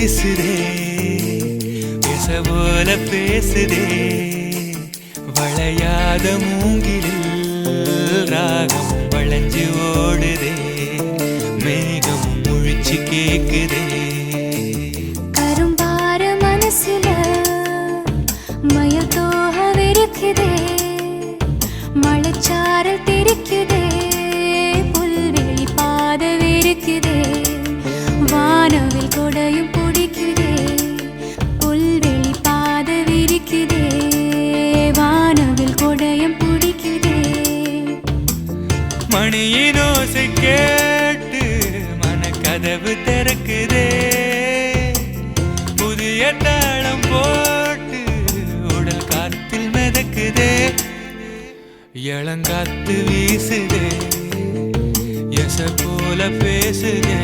வீசுதே பேச போல பேசுதே வளையாத மூங்கிலில் ராகம் வளைஞ்சு ஓடுதே மேகம் முழிச்சு கேக்குதே கரும்பார மனசுல மயில் தோகவிருக்குதே மழைச்சாரல் தெரிக்குதே புல்வெளி பாதவிருக்குதே வானவில் கொடையும் பிடிக்குதே புல்வெளி பாதவிருக்குதே வானவில் கொடையும் பிடிக்குதே மணியின் ஓசை கேட்டு மனக்கதவு திறக்குதே புதிய தாளம் போட்டு உடல் காத்தில் மிதக்குதே இளங்காத்து வீசுதே எச போல பேசுதே